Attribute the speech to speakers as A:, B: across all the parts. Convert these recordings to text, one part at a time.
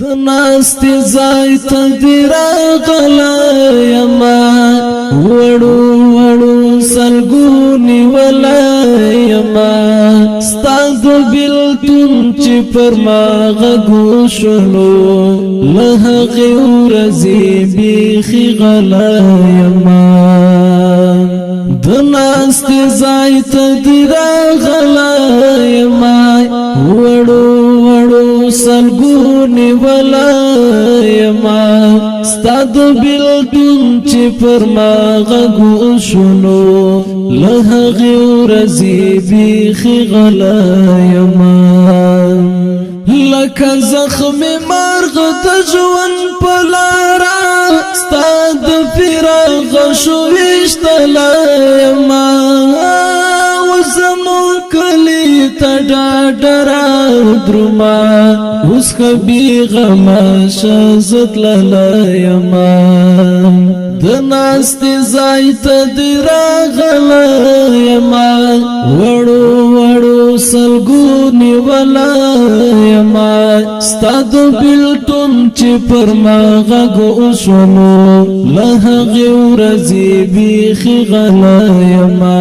A: دناستی زای تدیر غلایما وڑو وڑو سلگونی ولایما ستادو بیلتون چی پر ما غگوشنو لحقی ورزی بیخی غلایما دناستی زای تدیر غلایما وڑو سلگونی ولایما ستادو بیلتون چی پر ما غگوشنو لحقی ورزی بیخی غلایما لکه زخم مرغ تجون پلارا ستاد فراغ شویشت لایما وزمون کلی تڈاڈرا درما اس خبی غما شازت للایما دناستی زائی تدرا غلایما وڑو وڑو سلگونی ولایما ستادو بیلتون چی پر ما غگو شنو لحقی ورزی بیخی غلایما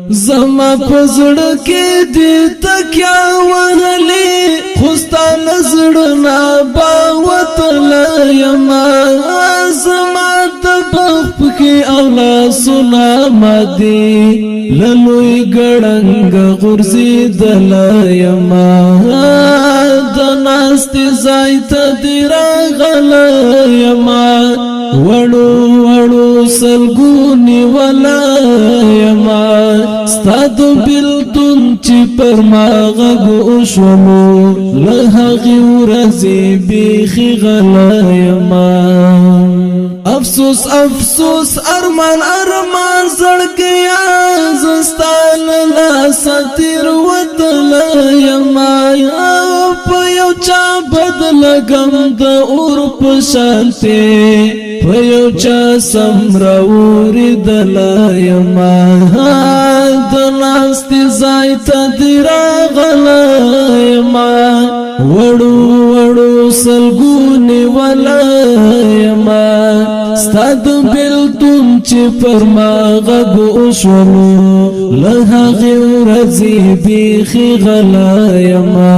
A: زما پزړکې دې تکیا وهلي خوستا نظرنا باوت لایما زما د بخ کې اولا سنا مدي للوی ګړنګ غرزي دلایما د ناستي زای تدیر غلایما وړو وړو سلګونی ولایما ستادو بیلتون چی پر ما غگو شنو لحقی ورزی بیخی غلایما افسوس افسوس ارمان ارمان زړګیا زستان لا ستیر ودلایما په یو چا بدل غم د اور په شانته په یو چا سمرور دلایما دناستی زای تدیر غلایما وڑو وڑو سلگونی ولایما ستاد بیلتون چی پر ما غگو شنو لحقی ورزی بیخی غلایما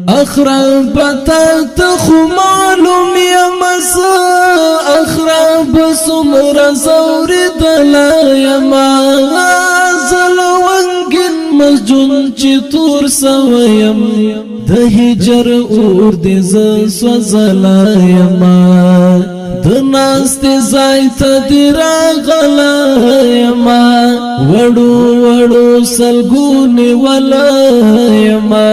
A: اخراب بتا تخو معلوم یمسا اخراب سمر زور دلایما زلوانگن مسجون چی تور سویم د هجر اور دز سوزلایما دناستی زای تدیر غلایما وڑو وڑو سلگونی ولایما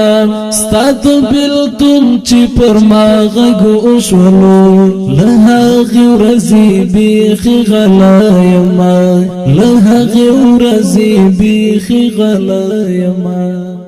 A: ستادو بیلتون چی پر ما غگو شنو لحقی ورزی بیخی غلایما لحقی ورزی بیخی غلایما